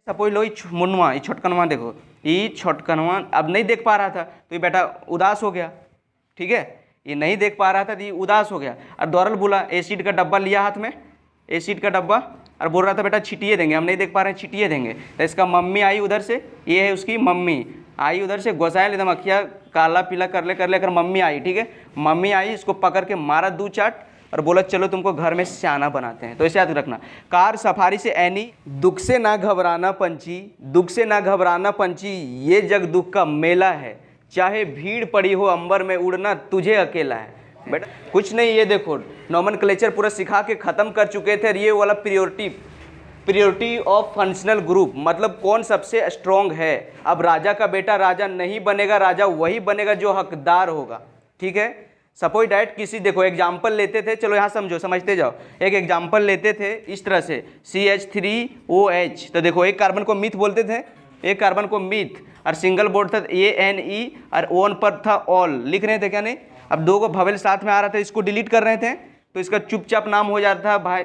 Suppose लो मुन्नुआ, ये छोटकनवा देखो, ये छोटकनवा अब नहीं देख पा रहा था तो ये बेटा उदास हो गया, ठीक है, ये नहीं देख पा रहा था तो ये उदास हो गया। और दौरल बोला, एसिड का डब्बा लिया हाथ में, एसिड का डब्बा, और बोल रहा था बेटा छिटिए देंगे, हम नहीं देख पा रहे हैं छिटिए देंगे। तो इसका मम्मी आई उधर से, ये है उसकी मम्मी आई उधर से, गोसाइल एकदम अखिया काला पीला कर ले मम्मी आई, ठीक है, मम्मी आई, इसको पकड़ के मारा 2 चाट और बोला चलो तुमको घर में सियाना बनाते हैं। तो ऐसे याद रखना। कार सफारी से एनी, दुख से ना घबराना पंछी, दुख से ना घबराना पंछी, ये जग दुख का मेला है, चाहे भीड़ पड़ी हो अंबर में उड़ना तुझे अकेला है। बेटा कुछ नहीं, ये देखो नॉमेनक्लेचर पूरा सिखा के ख़त्म कर चुके थे। ये वाला प्रियोरिटी ऑफ फंक्शनल ग्रुप, मतलब कौन सबसे स्ट्रॉन्ग है। अब राजा का बेटा राजा नहीं बनेगा, राजा वही बनेगा जो हकदार होगा, ठीक है। सपोज डैट किसी, देखो एग्जाम्पल लेते थे, चलो यहाँ समझो, समझते जाओ। एक एग्जाम्पल लेते थे इस तरह से CH3OH, तो देखो एक कार्बन को मिथ बोलते थे, एक कार्बन को मिथ, और सिंगल बोर्ड था ANE, और ओन पर था ऑल, लिख रहे थे क्या नहीं। अब 2 को भवेल साथ में आ रहा था, इसको डिलीट कर रहे थे तो इसका चुपचाप नाम हो जाता था भाई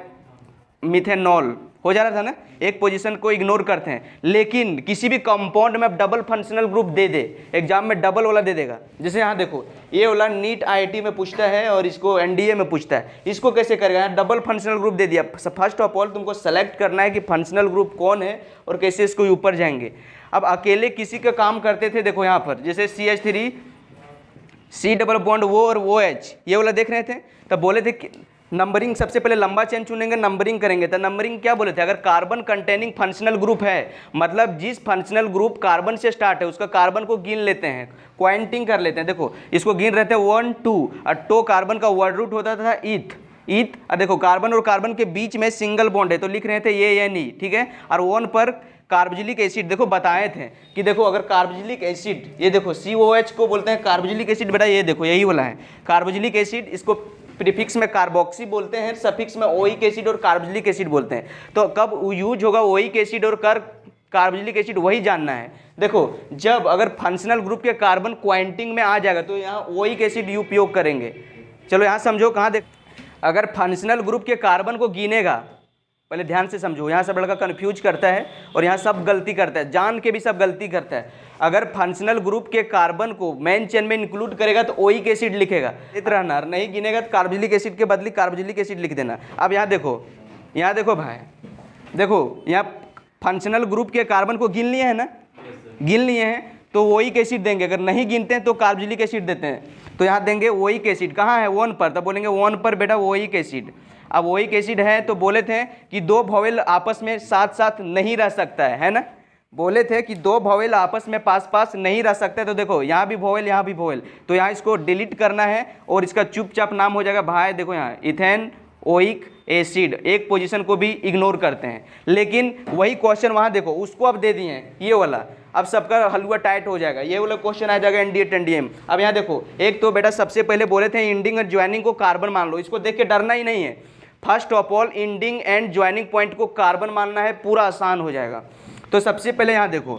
मिथेनॉल, हो जा रहा था ना। एक पोजीशन को इग्नोर करते हैं, लेकिन किसी भी कंपाउंड में डबल फंक्शनल ग्रुप दे दे, एग्जाम में डबल वाला दे देगा। जैसे यहाँ देखो, ये वाला नीट IIT में पूछता है और इसको NDA में पूछता है, इसको कैसे करेगा, यहाँ डबल फंक्शनल ग्रुप दे दिया। फर्स्ट ऑफ ऑल तुमको सेलेक्ट करना है कि फंक्शनल ग्रुप कौन है और कैसे इसको ऊपर जाएंगे। अब अकेले किसी का काम करते थे, देखो यहाँ पर जैसे CH3 C डबल बॉन्ड वो और OH, ये वाला देख रहे थे, तब बोले थे नंबरिंग सबसे पहले लंबा चेन चुनेंगे, नंबरिंग करेंगे। तो नंबरिंग क्या बोले थे, अगर कार्बन कंटेनिंग फंक्शनल ग्रुप है, मतलब जिस फंक्शनल ग्रुप कार्बन से स्टार्ट है उसका कार्बन को गिन लेते हैं, क्वांटिंग कर लेते हैं। देखो इसको गिन रहे थे 1 2, और टो कार्बन का वर्ड रूट होता था ईथ, और देखो कार्बन और कार्बन के बीच में सिंगल बॉन्ड है तो लिख रहे थे ANE, ठीक है। और 1 पर कार्बोजिलिक एसिड, देखो बताए थे कि देखो अगर कार्बोजिलिक एसिड, ये देखो COH को बोलते हैं कार्बोजिलिक एसिड, बेटा ये देखो यही वाला है कार्बोजिलिक एसिड, इसको प्रीफिक्स में कार्बोक्सी बोलते हैं, सफिक्स में ओइक एसिड और कार्बोजिलिक एसिड बोलते हैं। तो कब यूज होगा ओइक एसिड और कार्बोजिलिक एसिड, वही जानना है। देखो जब अगर फंक्शनल ग्रुप के कार्बन क्वांटिंग में आ जाएगा तो यहाँ ओइक एसिड उपयोग करेंगे। चलो यहाँ समझो, कहाँ देख, अगर फंक्शनल ग्रुप के कार्बन को गिनेगा, पहले ध्यान से समझो, यहाँ सब लड़का कन्फ्यूज करता है और यहाँ सब गलती करता है, जान के भी सब गलती करता है। अगर फंक्शनल ग्रुप के कार्बन को मेन चेन में इंक्लूड करेगा तो ओइक एसिड लिखेगा, इतना ना, नहीं गिनेगा तो कार्बोजिलिक एसिड के बदले कार्बोजिलिक एसिड लिख देना। अब यहाँ देखो भाई, देखो यहाँ फंक्शनल ग्रुप के कार्बन को गिन लिए हैं ना, गिन लिए हैं तो ओइक एसिड देंगे, अगर नहीं गिनते हैं तो कार्बोजिलिक एसिड देते हैं। तो यहाँ देंगे ओइक एसिड, कहाँ है 1 पर, तो बोलेंगे 1 पर बेटा ओइक एसिड। अब ओइक एसिड है तो बोले थे कि 2 वोवेल आपस में साथ साथ नहीं रह सकता है ना, बोले थे कि 2 वोवेल आपस में पास नहीं रह सकते। तो देखो यहाँ भी वोवेल, यहाँ भी वोवेल, तो यहाँ इसको डिलीट करना है और इसका चुपचाप नाम हो जाएगा भाई, देखो यहाँ इथेन ओइक एसिड, एक पोजीशन को भी इग्नोर करते हैं। लेकिन वही क्वेश्चन वहाँ देखो उसको अब दे दिए हैं, ये वाला, अब सबका हलवा टाइट हो जाएगा, ये वाला क्वेश्चन आ जाएगा NDA। अब यहाँ देखो, एक तो बेटा सबसे पहले बोले थे इंडिंग और ज्वाइनिंग को कार्बन मान लो, इसको देख के डरना ही नहीं है। First of all ending and joining point को कार्बन मानना है, पूरा आसान हो जाएगा। तो सबसे पहले यहाँ देखो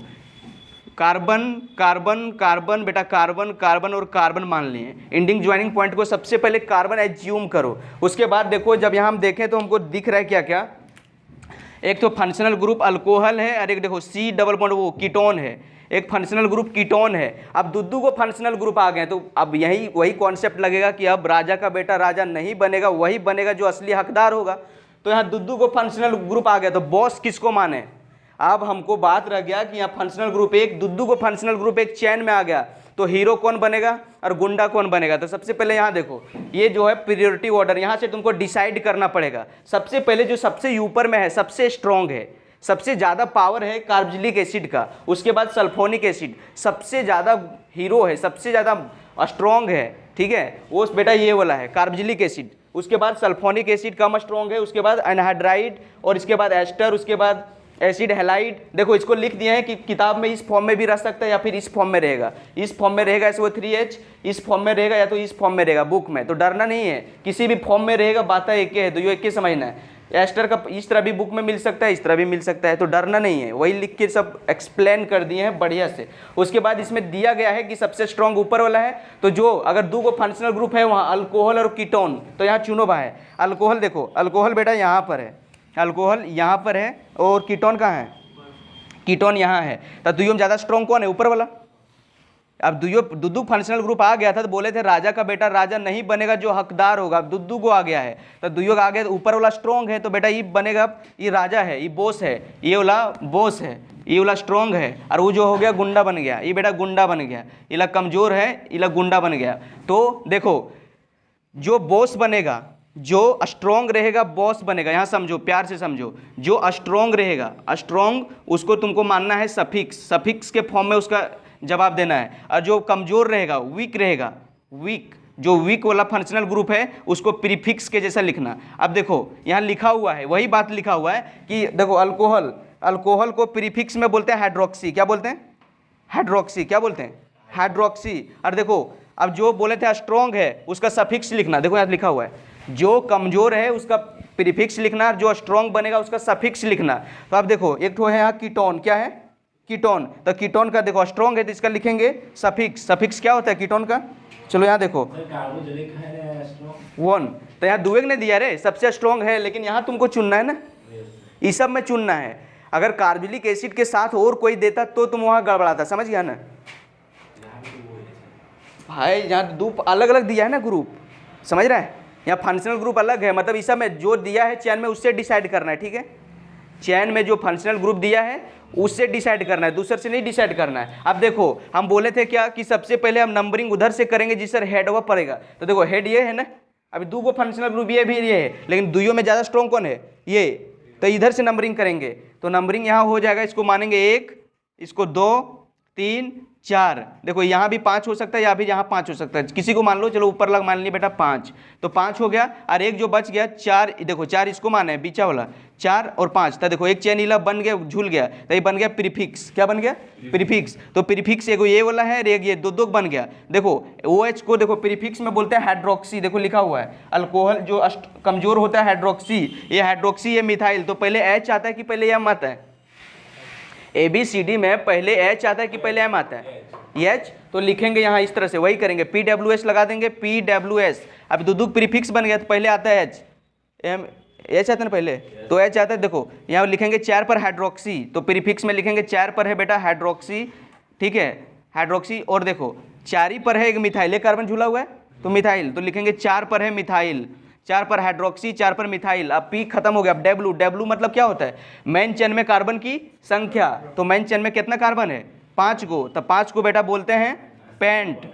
कार्बन कार्बन कार्बन, बेटा कार्बन कार्बन और कार्बन मान लिए। इंडिंग ज्वाइनिंग पॉइंट को सबसे पहले कार्बन एज्यूम करो। उसके बाद देखो जब यहाँ हम देखें तो हमको दिख रहा है क्या क्या, एक तो फंक्शनल ग्रुप अल्कोहल है और एक देखो C डबल बॉन्ड वो कीटोन है, एक फंक्शनल ग्रुप कीटोन है। अब दुद्दू को फंक्शनल ग्रुप आ गए तो अब यही वही कॉन्सेप्ट लगेगा कि अब राजा का बेटा राजा नहीं बनेगा, वही बनेगा जो असली हकदार होगा। तो यहाँ दुद्दू को फंक्शनल ग्रुप आ गया तो बॉस किसको माने। अब हमको बात रह गया कि यहाँ फंक्शनल ग्रुप एक, दुद्दू को फंक्शनल ग्रुप एक चैन में आ गया तो हीरो कौन बनेगा और गुंडा कौन बनेगा। तो सबसे पहले यहाँ देखो ये जो है प्रियोरिटी ऑर्डर, यहाँ से तुमको डिसाइड करना पड़ेगा। सबसे पहले जो सबसे ऊपर में है, सबसे स्ट्रॉन्ग है, सबसे ज़्यादा पावर है कार्बोजिलिक एसिड का, उसके बाद सल्फोनिक एसिड सबसे ज़्यादा हीरो है, सबसे ज़्यादा स्ट्रॉन्ग है, ठीक है, वो बेटा ये वाला है कार्बोजिलिक एसिड। उसके बाद सल्फोनिक एसिड कम स्ट्रॉन्ग है, उसके बाद एनहाइड्राइड और इसके बाद एस्टर, उसके बाद एसिड हैलाइड। देखो इसको लिख दिए हैं कि किताब में इस फॉर्म में भी रह सकता है या फिर इस फॉर्म में रहेगा, इस फॉर्म में रहेगा SO3H, इस फॉर्म में रहेगा या तो इस फॉर्म में रहेगा बुक में। तो डरना नहीं है, किसी भी फॉर्म में रहेगा, बात एक है, तो ये एक ही समझना है। एस्टर का इस तरह भी बुक में मिल सकता है, इस तरह भी मिल सकता है, तो डरना नहीं है, वही लिख के सब एक्सप्लेन कर दिए हैं बढ़िया से। उसके बाद इसमें दिया गया है कि सबसे स्ट्रॉन्ग ऊपर वाला है, तो जो अगर 2 को फंक्शनल ग्रुप है वहाँ अल्कोहल और कीटोन, तो यहाँ चुनो भाई। अल्कोहल देखो, अल्कोहल बेटा यहाँ पर है, अल्कोहल यहाँ पर है और कीटोन कहाँ है, कीटोन यहाँ है, तो दुइयों में ज़्यादा स्ट्रॉन्ग कौन है? ऊपर वाला। अब दुद्दू फंक्शनल ग्रुप आ गया था तो बोले थे राजा का बेटा राजा नहीं बनेगा जो हकदार होगा। अब दुद्दू को आ गया है तो दुइयों का आ गया, तो ऊपर वाला स्ट्रॉन्ग है तो बेटा ये बनेगा, ये राजा है, ये बॉस है, ये वाला बॉस है, ये वाला स्ट्रॉन्ग है, और वो जो हो गया गुंडा बन गया, ये बेटा गुंडा बन गया, ये कमजोर है, ये गुंडा बन गया। तो देखो जो बॉस बनेगा, जो स्ट्रॉन्ग रहेगा बॉस बनेगा। यहाँ समझो, प्यार से समझो, जो स्ट्रॉन्ग रहेगा, स्ट्रॉन्ग उसको तुमको मानना है सफिक्स, सफिक्स के फॉर्म में उसका जवाब देना है। और जो कमजोर रहेगा, वीक रहेगा, वीक, जो वीक वाला फंक्शनल ग्रुप है उसको प्रीफिक्स के जैसा लिखना। अब देखो यहाँ लिखा हुआ है, वही बात लिखा हुआ है कि देखो अल्कोहल, अल्कोहल को प्रीफिक्स में बोलते हैं हाइड्रोक्सी। क्या बोलते हैं? हाइड्रोक्सी। क्या बोलते हैं? हाइड्रोक्सी। और देखो अब जो बोले थे स्ट्रॉन्ग है उसका सफिक्स लिखना, देखो यहाँ लिखा हुआ है, जो कमजोर है उसका प्रीफिक्स लिखना, और जो स्ट्रॉन्ग बनेगा उसका सफिक्स लिखना। तो अब देखो एक तो है यहाँ कीटोन, क्या है? कीटोन। तो कीटोन का देखो स्ट्रॉन्ग है तो इसका लिखेंगे सफिक्स। सफिक्स क्या होता है कीटोन का? चलो यहाँ देखो 1, तो यहाँ दुएक ने दिया रे, सबसे स्ट्रॉन्ग है, लेकिन यहाँ तुमको चुनना है ना, इस सब में चुनना है। अगर कार्बोलिक एसिड के साथ और कोई देता तो तुम वहाँ गड़बड़ाता, समझ गया ना भाई? यहाँ दो अलग अलग दिया है ना ग्रुप, समझ रहे हैं? यहाँ फंक्शनल ग्रुप अलग है, मतलब इस सब में जो दिया है चैन में उससे डिसाइड करना है, ठीक है? चैन में जो फंक्शनल ग्रुप दिया है उससे डिसाइड करना है, दूसरे से नहीं डिसाइड करना है। अब देखो हम बोले थे क्या कि सबसे पहले हम नंबरिंग उधर से करेंगे जिससे हेड हुआ पड़ेगा। तो देखो हेड ये है ना, अभी दो को फंक्शनल ग्रुप ये भी ये है, लेकिन दुइयों में ज़्यादा स्ट्रॉन्ग कौन है? ये। तो इधर से नंबरिंग करेंगे, तो नंबरिंग यहाँ हो जाएगा, इसको मानेंगे 1, इसको 2, 3, 4। देखो यहाँ भी 5 हो सकता है, यहाँ भी यहाँ 5 हो सकता है, किसी को मान लो, चलो ऊपर लग मान लिया बेटा 5, तो 5 हो गया। और एक जो बच गया 4, देखो 4 इसको माने है, बीचा वाला 4 और 5, तो देखो एक चैन इला बन गया, झूल गया, तो ये बन गया प्रीफिक्स। क्या बन गया? प्रीफिक्स। तो प्रीफिक्स एगो ये वाला है, एक ये दो बन गया। देखो OH को देखो प्रीफिक्स में बोलते हैं हाइड्रोक्सी, देखो लिखा हुआ है, अल्कोहल जो कमजोर होता है हाइड्रोक्सी, ये हाइड्रोक्सी, ये मिथाइल। तो पहले H आता है कि पहले M आता है? ABCD में पहले H आता है कि पहले M आता है? H। तो लिखेंगे यहाँ इस तरह से, वही करेंगे, PWS लगा देंगे, PWS। अब दो प्रीफिक्स बन गया तो पहले आता है H, H आता है ना पहले, तो H आता है। देखो यहाँ लिखेंगे 4 पर हाइड्रोक्सी, तो प्रीफिक्स में लिखेंगे 4 पर है बेटा हाइड्रोक्सी, ठीक है, हाइड्रोक्सी। और देखो 4 ही पर है एक मिथाइल, एक कार्बन झूला हुआ है तो मिथाइल, तो लिखेंगे 4 पर है मिथाइल, 4 पर हाइड्रोक्सी, 4 पर मिथाइल। अब P खत्म हो गया, अब W। W मतलब क्या होता है? मेन चेन में कार्बन की संख्या। तो मेन चेन में कितना कार्बन है? 5 को, तो 5 को बेटा बोलते हैं पेंट,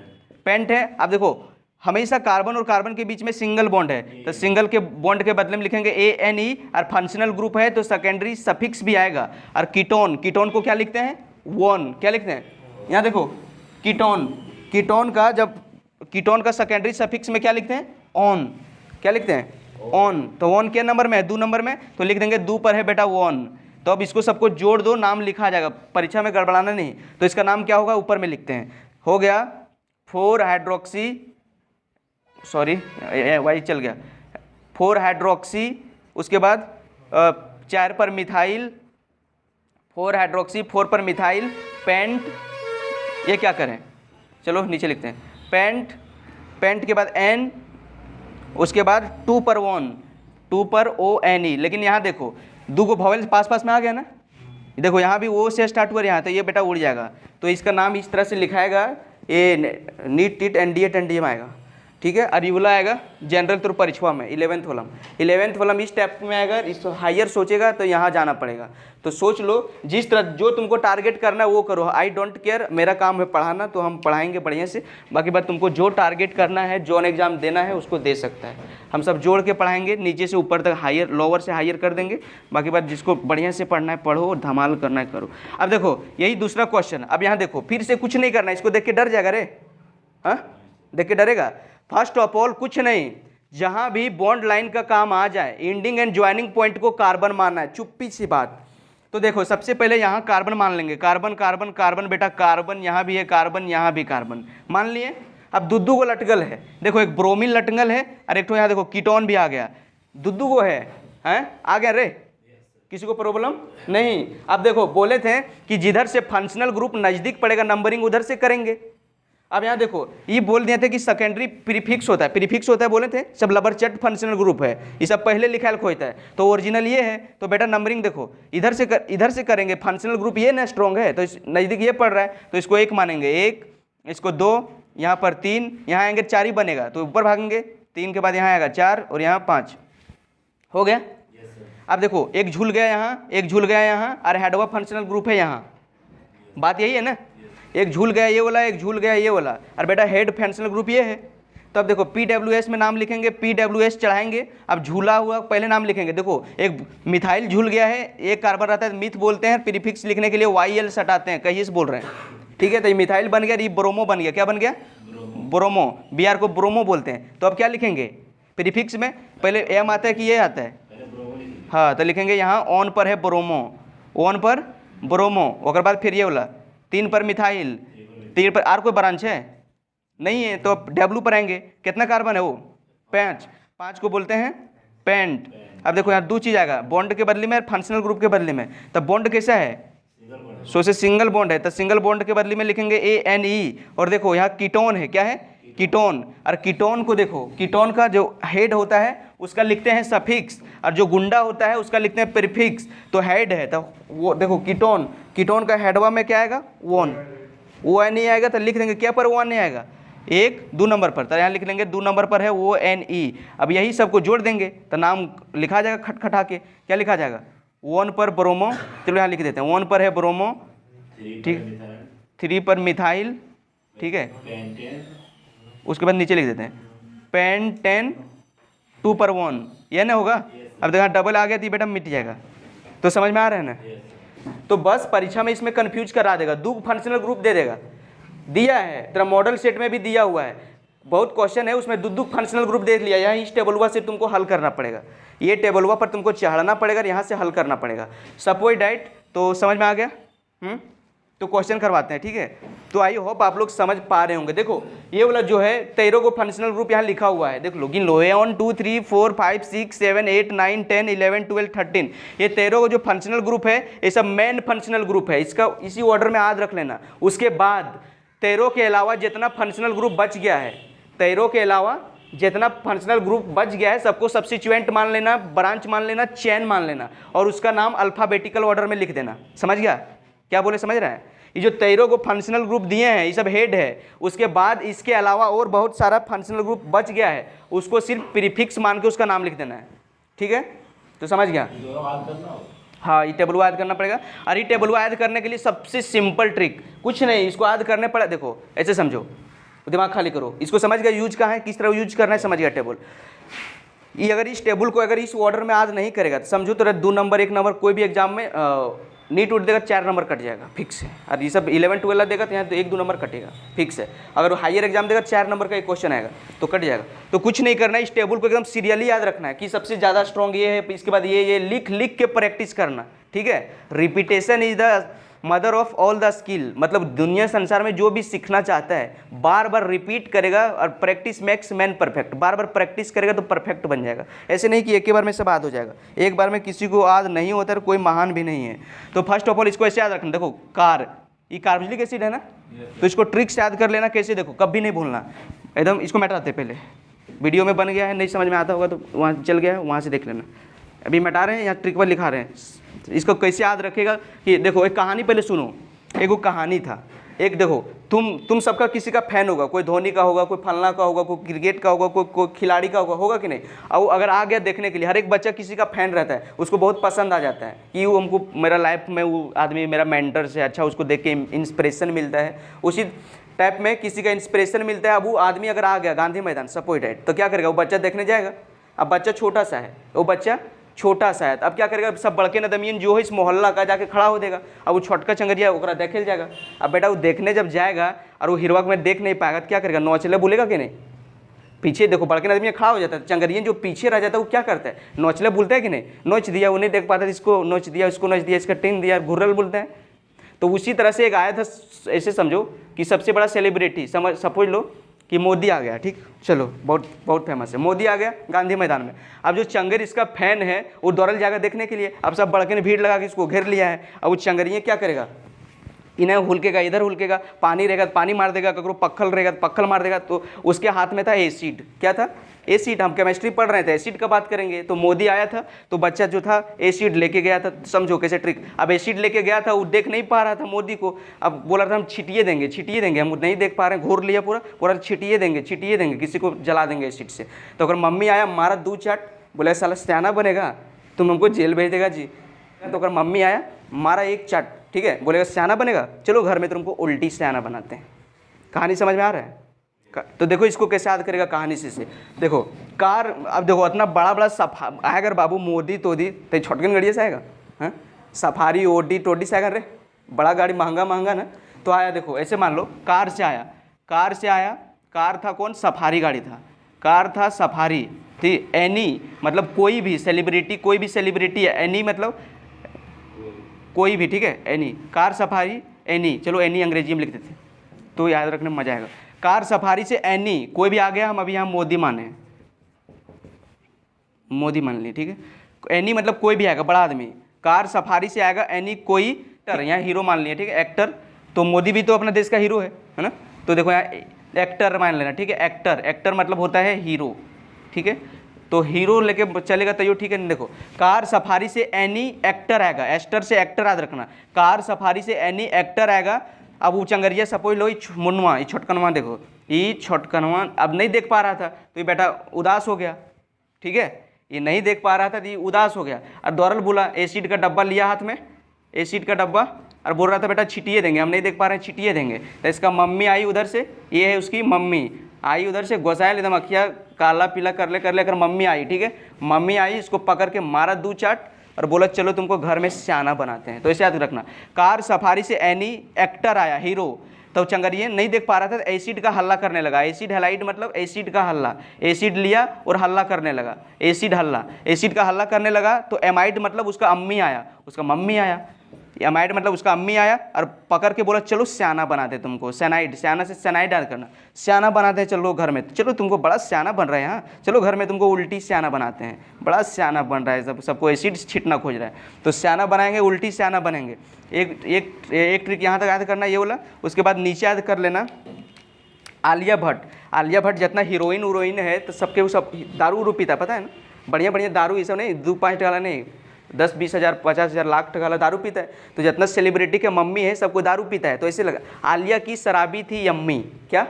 पेंट है। अब देखो हमेशा कार्बन और कार्बन के बीच में सिंगल बॉन्ड है, तो सिंगल के बॉन्ड के बदले में लिखेंगे ANE, और फंक्शनल ग्रुप है तो सेकेंडरी सफिक्स भी आएगा। और कीटोन, कीटोन को क्या लिखते हैं? 1। क्या लिखते हैं? यहाँ देखो कीटोन, कीटोन का जब कीटोन का सेकेंडरी सफिक्स में क्या लिखते हैं? ऑन। क्या लिखते हैं? ऑन। तो 1 के नंबर में है? 2 नंबर में, तो लिख देंगे 2 पर है बेटा 1। तो अब इसको सबको जोड़ दो, नाम लिखा आ जाएगा, परीक्षा में गड़बड़ाना नहीं। तो इसका नाम क्या होगा? ऊपर में लिखते हैं, हो गया 4 हाइड्रोक्सी, सॉरी वही चल गया, 4 हाइड्रोक्सी, उसके बाद 4 पर मिथाइल, 4 हाइड्रोक्सी, 4 पर मिथाइल, पेंट। ये क्या करें? चलो नीचे लिखते हैं पेंट, पेंट के बाद N, उसके बाद 2 पर 1, 2 पर ONE। लेकिन यहाँ देखो 2 को वॉवेल पास पास में आ गया ना, देखो यहाँ भी O से स्टार्ट हुआ यहाँ, तो ये बेटा उड़ जाएगा। तो इसका नाम इस तरह से लिखाएगा, ये नीट टीट NDA NDM आएगा, ठीक है। और ये वाला आएगा जनरल तो परीक्षा में 11th वाला इस टाइप में आएगा। इस हायर सोचेगा तो यहाँ जाना पड़ेगा। तो सोच लो जिस तरह जो तुमको टारगेट करना है वो करो, आई डोंट केयर, मेरा काम है पढ़ाना, तो हम पढ़ाएंगे बढ़िया से। बाकी बात तुमको जो टारगेट करना है, जोन एग्जाम देना है उसको दे सकता है, हम सब जोड़ के पढ़ाएंगे, नीचे से ऊपर तक हायर, लोअर से हायर कर देंगे। बाकी बात जिसको बढ़िया से पढ़ना है पढ़ो, और धमाल करना है करो। अब देखो यही दूसरा क्वेश्चन, अब यहाँ देखो फिर से कुछ नहीं करना है, इसको देख के डर जाएगा रे, हाँ देख के डरेगा। फर्स्ट ऑफ ऑल कुछ नहीं, जहां भी बॉन्ड लाइन का काम आ जाए, एंडिंग एंड ज्वाइनिंग पॉइंट को कार्बन मानना है, चुप्पी सी बात। तो देखो सबसे पहले यहाँ कार्बन मान लेंगे, कार्बन कार्बन कार्बन बेटा कार्बन, यहाँ भी है कार्बन, यहाँ भी कार्बन मान लिए। अब दुद्दू को लटकल है, देखो एक ब्रोमीन लटकल है, और एक तो यहाँ देखो कीटोन भी आ गया, दुद्दू को है आ गया रे, किसी को प्रॉब्लम नहीं। अब देखो बोले थे कि जिधर से फंक्शनल ग्रुप नज़दीक पड़ेगा नंबरिंग उधर से करेंगे, अब यहाँ देखो ये बोल दिए थे कि सेकेंडरी प्रीफिक्स होता है, प्रीफिक्स होता है बोले थे, सब लबरचट फंक्शनल ग्रुप है, ये सब पहले लिखा होता है। तो ओरिजिनल ये है, तो बेटा नंबरिंग देखो इधर से करेंगे, फंक्शनल ग्रुप ये ना स्ट्रॉन्ग है, तो इस नज़दीक ये पड़ रहा है, तो इसको 1 मानेंगे, 1, इसको 2, यहाँ पर 3, यहाँ आएंगे 4 ही बनेगा, तो ऊपर भागेंगे, 3 के बाद यहाँ आएगा 4 और यहाँ 5, हो गया। अब देखो एक झूल गया यहाँ, एक झूल गया यहाँ, और हेडवा फंक्शनल ग्रुप है यहाँ, बात यही है ना, एक झूल गया ये वाला, एक झूल गया ये वाला, और बेटा हेड फंक्शनल ग्रुप ये है। तो अब देखो PWS में नाम लिखेंगे, PWS चढ़ाएंगे, अब झूला हुआ पहले नाम लिखेंगे। देखो एक मिथाइल झूल गया है, एक कार्बन रहता है, मिथ बोलते हैं, प्रीफिक्स लिखने के लिए YL सटाते हैं, कहीं से बोल रहे हैं, ठीक है। तो ये मिथाइल बन गया, ये ब्रोमो बन गया, क्या बन गया, ब्रोमो, BR को ब्रोमो बोलते हैं। तो अब क्या लिखेंगे प्रीफिक्स में, पहले M आता है कि ये आता है, हाँ, तो लिखेंगे यहाँ ऑन पर है ब्रोमो, ऑन पर ब्रोमो, और बाद फिर ये वाला 3 पर मिथाइल, 3 पर आर कोई ब्रांच है नहीं है, तो W पर आएंगे, कितना कार्बन है वो 5 को बोलते हैं पेंट। अब देखो यहाँ 2 चीज़ आएगा, बॉन्ड के बदले में, फंक्शनल ग्रुप के बदले में। तब बॉन्ड कैसा है, सो से सिंगल बॉन्ड है, तो सिंगल बॉन्ड के बदले में लिखेंगे ANE। और देखो यहाँ कीटोन है, क्या है कीटोन, और कीटोन को देखो, कीटोन का जो हेड होता है उसका लिखते हैं सफिक्स, और जो गुंडा होता है उसका लिखते हैं प्रीफिक्स। तो हेड है, तो वो देखो कीटोन, कीटोन का हेडवा में क्या आएगा, ONE आएगा, तो लिख देंगे क्या पर ONE आएगा, 1 2 नंबर पर, तो यहाँ लिख लेंगे 2 नंबर पर है ONE। अब यही सबको जोड़ देंगे तो नाम लिखा जाएगा खटखटा के, क्या लिखा जाएगा 1 पर ब्रोमो, चलो यहाँ लिख देते हैं 1 पर है ब्रोमो, ठीक, 3 पर मिथाइल, ठीक है, उसके बाद नीचे लिख देते हैं पेंटेन, 2 पर 1, यह ना होगा। अब देखा डबल आ गया तो बेटा मिट जाएगा, तो समझ में आ रहा है ना। तो बस परीक्षा में इसमें कंफ्यूज करा देगा, 2 फंक्शनल ग्रुप दे देगा, दिया है तेरा मॉडल सेट में भी दिया हुआ है, बहुत क्वेश्चन है उसमें 2 फंक्शनल ग्रुप देख लिया, यहाँ इस टेबलवा से तुमको हल करना पड़ेगा, ये टेबलवा पर तुमको चढ़ना पड़ेगा, यहाँ से हल करना पड़ेगा। सपोज डाइट, तो समझ में आ गया, तो क्वेश्चन करवाते हैं, ठीक है। तो आई होप आप लोग समझ पा रहे होंगे। देखो ये वाला जो है 13 को फंक्शनल ग्रुप यहाँ लिखा हुआ है, देख लो गिन लो, 1 2 3 4 5 6 7 8 9 10 11 12 13, ये 13 को जो फंक्शनल ग्रुप है ये सब मेन फंक्शनल ग्रुप है, इसका इसी ऑर्डर में याद रख लेना। उसके बाद 13 के अलावा जितना फंक्शनल ग्रुप बच गया है, 13 के अलावा जितना फंक्शनल ग्रुप बच गया है सबको सब्स्टिट्यूएंट मान लेना, ब्रांच मान लेना, चेन मान लेना, और उसका नाम अल्फाबेटिकल ऑर्डर में लिख देना। समझ गया क्या बोले, समझ रहा है। ये जो 13 को फंक्शनल ग्रुप दिए हैं ये सब हेड है, उसके बाद इसके अलावा और बहुत सारा फंक्शनल ग्रुप बच गया है, उसको सिर्फ प्रीफिक्स मान के उसका नाम लिख देना है, ठीक है। तो समझ गया, हाँ, ये टेबल याद करना पड़ेगा। और ये टेबल याद करने के लिए सबसे सिंपल ट्रिक कुछ नहीं, इसको याद करने पड़ा, देखो ऐसे समझो, दिमाग खाली करो, इसको समझ गया यूज कहाँ है, किस तरह यूज करना है, समझ गया टेबल। ये अगर इस टेबल को अगर इस ऑर्डर में याद नहीं करेगा तो समझो तो 2 नंबर 1 नंबर कोई भी एग्जाम में नीट उठ देगा 4 नंबर कट जाएगा, फिक्स है। और ये सब 11 12 देगा तो यहाँ तो 1 2 नंबर कटेगा, फिक्स है। अगर हायर एग्जाम देगा 4 नंबर का एक क्वेश्चन आएगा तो कट जाएगा। तो कुछ नहीं करना है, इस टेबल को एकदम सीरियली याद रखना है कि सबसे ज़्यादा स्ट्रॉन्ग ये है, इसके बाद ये लिख लिख के प्रैक्टिस करना, ठीक है। Repetition is the mother of all the skill, मतलब दुनिया संसार में जो भी सीखना चाहता है बार बार रिपीट करेगा, और प्रैक्टिस मेक्स मैन परफेक्ट, बार बार प्रैक्टिस करेगा तो परफेक्ट बन जाएगा। ऐसे नहीं कि एक ही बार में सब याद हो जाएगा, एक बार में किसी को याद नहीं होता है, कोई महान भी नहीं है। तो फर्स्ट ऑफ ऑल इसको ऐसे याद रखना, देखो कार, ये कार्बोक्सिलिक एसिड है ना, तो इसको ट्रिक्स याद कर लेना कैसे, देखो कभी नहीं भूलना एकदम। इसको मिटाते पहले, वीडियो में बन गया है, नहीं समझ में आता होगा तो वहाँ चल गया है, वहाँ से देख लेना। अभी मिटा रहे हैं, यहाँ ट्रिक पर लिखा रहे हैं, इसको कैसे याद रखेगा कि देखो एक कहानी पहले सुनो। एक वो कहानी था, एक देखो तुम सबका किसी का फैन होगा, कोई धोनी का होगा, कोई फलना का होगा, कोई क्रिकेट का होगा, कोई खिलाड़ी का होगा कि नहीं। और अगर आ गया देखने के लिए, हर एक बच्चा किसी का फैन रहता है, उसको बहुत पसंद आ जाता है कि वो हमको, मेरा लाइफ में वो आदमी मेरा मेंटर से अच्छा, उसको देख के इंस्पिरेशन मिलता है। उसी टाइप में किसी का इंस्पिरेशन मिलता है। अब वो आदमी अगर आ गया गांधी मैदान सपोज डेट, तो क्या करेगा, वो बच्चा देखने जाएगा। अब बच्चा छोटा सा है, वो बच्चा छोटा सा है, अब क्या करेगा, सब बड़के नदमियन जो है इस मोहल्ला का जाके खड़ा हो देगा। अब वो छोटका चंगरिया ओकरा देखे जाएगा। अब बेटा वो देखने जब जाएगा और वो हिरवा में देख नहीं पाएगा तो क्या करेगा, नौचले बोलेगा कि नहीं। पीछे देखो बड़के नदमियन खड़ा हो जाता है, चंगरियन जो पीछे रह जाता है वो क्या करता है, नौचले बोलता है कि नहीं, नोच दिया, वो नहीं देख पाता, इसको नोच दिया, उसको नोच दिया, इसका टिन दिया, घुर्रल बोलते हैं। तो उसी तरह से एक आया था, ऐसे समझो कि सबसे बड़ा सेलिब्रिटी सपोज लो कि मोदी आ गया, ठीक, चलो बहुत फेमस है, मोदी आ गया गांधी मैदान में। अब जो चंगर इसका फैन है वो दौड़ल जाएगा देखने के लिए। अब सब बड़के ने भीड़ लगा के इसको घेर लिया है। अब वो चंगरिया क्या करेगा, इन्हें हुलकेगा, इधर हुलकेगा, पानी रहेगा तो पानी मार देगा, ककरो पक्खल रहेगा तो पक्खल मार देगा। तो उसके हाथ में था एसिड। क्या था? एसिड। हम केमिस्ट्री पढ़ रहे थे, एसिड का बात करेंगे। तो मोदी आया था तो बच्चा जो था एसिड लेके गया था। समझो कैसे ट्रिक। अब एसिड लेके गया था, वो देख नहीं पा रहा था मोदी को। अब बोला था हम छिटिए देंगे, छिटिए देंगे, हम नहीं देख पा रहे हैं, घूर लिया पूरा पूरा, छिटिए देंगे, छिटिए देंगे, किसी को जला देंगे एसिड से। तो अगर मम्मी आया, मारा 2 चाट, बोला साला सियाना बनेगा, तुम हमको जेल भेज देगा जी। तो अगर मम्मी आया, मारा 1 चाट, ठीक है, बोलेगा सियाना बनेगा, चलो घर में तुमको उल्टी सियाना बनाते हैं। कहानी समझ में आ रहा है? तो देखो इसको कैसे याद करेगा कहानी से। देखो कार, अब देखो इतना बड़ा बड़ा सफा अगर बाबू मोदी तोदी तो छोटकन गाड़िया से आएगा? हाँ, सफारी ओडी टोडी से आएगा रे, बड़ा गाड़ी महंगा महंगा ना। तो आया, देखो ऐसे मान लो कार से आया, कार से आया, कार था कौन? सफारी गाड़ी था, कार था सफारी थी। एनी मतलब कोई भी सेलिब्रिटी, कोई भी सेलिब्रिटी है। एनी मतलब कोई भी, ठीक है, एनी, कार सफारी एनी, चलो एनी अंग्रेजी में लिख देते तो याद रखने में मजा आएगा। कार सफारी से एनी कोई भी आ गया, हम अभी यहाँ मोदी माने, मोदी मान ली, ठीक है। एनी मतलब कोई भी आएगा, बड़ा आदमी। कार सफारी से आएगा एनी कोई एक्टर, यहाँ हीरो मान लिया, ठीक है, एक्टर। तो मोदी भी तो अपना देश का हीरो है ना। तो देखो यहाँ एक्टर मान लेना, ठीक है, एक्टर, एक्टर मतलब होता है हीरो, ठीक है। तो हीरो लेके चलेगा तैयो, ठीक है। देखो कार सफारी से एनी एक्टर आएगा, एस्टर से एक्टर याद रखना। कार सफारी से एनी एक्टर आएगा। अब वो चंगरिया सपोज लो, मुन्नवा, ये छोटकनवा, देखो ये छोटकनवा अब नहीं देख पा रहा था तो ये बेटा उदास हो गया, ठीक है। ये नहीं देख पा रहा था तो ये उदास हो गया। और दौड़ल बोला, एसिड का डब्बा लिया हाथ में, एसिड का डब्बा, और बोल रहा था बेटा छिटिए देंगे, हम नहीं देख पा रहे हैं, छिटिए देंगे। तो इसका मम्मी आई उधर से, ये है उसकी मम्मी, आई उधर से, घोसायल एकदम अखिया काला पीला कर ले कर मम्मी आई, ठीक है। मम्मी आई, इसको पकड़ के मारा 2 चाट और बोला चलो तुमको घर में सियाना बनाते हैं। तो ऐसे याद रखना। कार सफारी से एनी एक्टर आया, हीरो। तो चंगरिया नहीं देख पा रहा था तो एसिड का हल्ला करने लगा। एसिड हेलाइड मतलब एसिड का हल्ला, एसिड लिया और हल्ला करने लगा, एसिड हल्ला, एसिड का हल्ला करने लगा। तो एमाइड मतलब उसका अम्मी आया, उसका मम्मी आया, एमाइड मतलब उसका अम्मी आया और पकड़ के बोला चलो सियाना बनाते तुमको। सैनाइड, सियाना से सैनाइड याद करना, सियाना बनाते हैं चलो घर में, चलो तुमको बड़ा सियाना बन रहा है, यहाँ चलो घर में तुमको उल्टी सियाना बनाते हैं, बड़ा सियाना बन रहा है, सबको एसिड छिटना खोज रहा है। तो सियाना बनाएंगे, उल्टी सियाना बनेंगे। एक ट्रिक यहाँ तक याद करना, ये बोला। उसके बाद नीचे याद कर लेना आलिया भट्ट। आलिया भट्ट जितना हीरोइन उरोइन है तो सबके वो सब दारू उरू पीता, पता है ना, बढ़िया बढ़िया दारू, ये सब नहीं 2-5 वाला नहीं, 10-20 हज़ार 50 हज़ार लाख टका वाला दारू पीता है। तो जितना सेलिब्रिटी के मम्मी है सबको दारू पीता है। तो ऐसे लगा आलिया की शराबी थी यम्मी। क्या?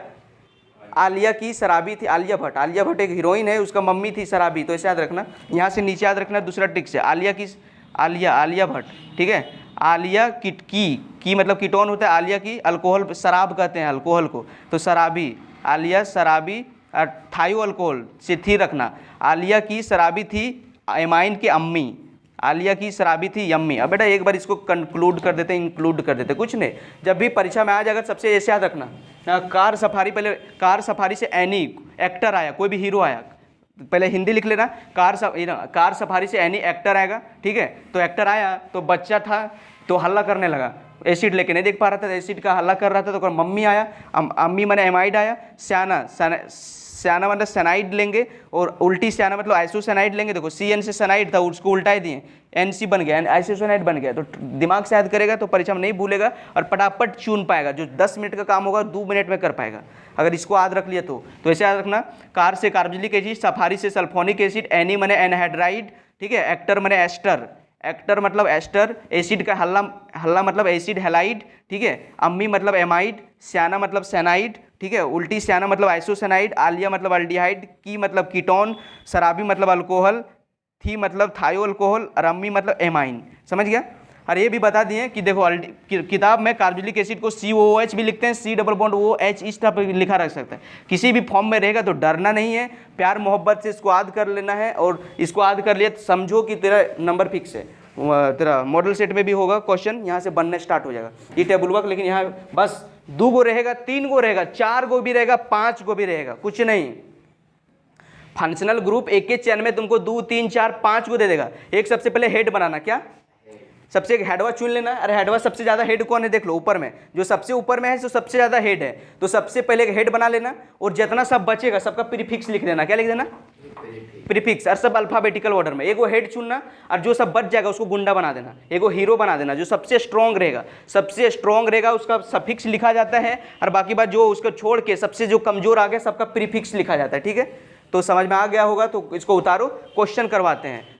आलिया की शराबी थी, आलिया भट्ट, आलिया भट्ट एक हीरोइन है, उसका मम्मी थी शराबी। तो ऐसे याद रखना, यहाँ से नीचे याद रखना दूसरा ट्रिक से, आलिया भट्ट, ठीक है। आलिया की मतलब कीटोन होता है, आलिया की अल्कोहल, शराब कहते हैं अल्कोहल को, तो शराबी, आलिया शराबी, थायो अल्कोहल से थी रखना। आलिया की शराबी थी एमाइन की अम्मी, आलिया की शराबी थी यम्मी। अब बेटा एक बार इसको कंक्लूड कर देते, इंक्लूड कर देते, कुछ नहीं, जब भी परीक्षा में आ जाएगा सबसे ऐसे याद रखना। कार सफारी, पहले कार सफारी से एनी एक्टर आया, कोई भी हीरो आया, पहले हिंदी लिख लेना, कार सफारी से एनी एक्टर आएगा, ठीक है। तो एक्टर आया तो बच्चा था तो हल्ला करने लगा, एसिड लेके नहीं देख पा रहा था, एसिड का हल्ला कर रहा था। तो मम्मी आया, अम्मी मैंने एमाइड आया, सियाना मतलब सैनाइड लेंगे, और उल्टी सियाना मतलब आइसोसैनाइड लेंगे। देखो CN से सैनाइड था, उसको उल्टा दिए, NC बन गया, आइसोसैनाइड बन गया। तो दिमाग से याद करेगा तो परीक्षा में नहीं भूलेगा और फटाफट चुन पाएगा। जो 10 मिनट का काम होगा 2 मिनट में कर पाएगा अगर इसको याद रख लिया तो। ऐसे याद रखना, कार से कार्बोक्सिलिक एसिड, सफारी से सल्फोनिक एसिड, एनी मने एनहाइड्राइड, ठीक है, एक्टर मने एस्टर, एक्टर मतलब एस्टर, एसिड का हल्ला मतलब एसिड हेलाइड, ठीक है, अम्मी मतलब एमाइड, सियाना मतलब सैनाइड, ठीक है, उल्टी सियाना मतलब आइसोसैनाइड, आलिया मतलब अल्डिहाइड, की मतलब कीटोन, शराबी मतलब अल्कोहल, थी मतलब थायो अल्कोहल, और अम्मी मतलब एमाइन। समझ गया? और ये भी बता दिए कि देखो किताब में कार्बोक्सिलिक एसिड को COOH भी लिखते हैं, C+OH इस तरह पर लिखा रख सकता है। किसी भी फॉर्म में रहेगा तो डरना नहीं है, प्यार मोहब्बत से इसको याद कर लेना है। और इसको याद कर लिया तो समझो कि तेरा नंबर फिक्स है, तेरा मॉडल सेट में भी होगा क्वेश्चन, यहाँ से बनने स्टार्ट हो जाएगा ये टेबल वर्क। लेकिन यहाँ बस 2 गो रहेगा, 3 गो रहेगा, 4 गो भी रहेगा, 5 गो भी रहेगा, कुछ नहीं। फंक्शनल ग्रुप एक ही चैन में तुमको 2, 3, 4, 5 गो दे देगा। एक सबसे पहले हेड बनाना, क्या सबसे हेडवा चुन लेना। अरे हेडवा सबसे ज़्यादा हेड कौन है देख लो, ऊपर में जो सबसे ऊपर में है तो सबसे ज़्यादा हेड है, तो सबसे पहले हेड बना लेना। और जितना सब बचेगा सबका प्रीफिक्स लिख देना। क्या लिख देना? प्रीफिक्स और सब अल्फाबेटिकल ऑर्डर में। एगो हेड चुनना और जो सब बच जाएगा उसको गुंडा बना देना, एगो हीरो बना देना। जो सबसे स्ट्रॉन्ग रहेगा उसका सफिक्स लिखा जाता है, और बाकी बात जो उसको छोड़ के सबसे जो कमजोर आ गया सबका प्रीफिक्स लिखा जाता है। ठीक है, तो समझ में आ गया होगा, तो इसको उतारो, क्वेश्चन करवाते हैं।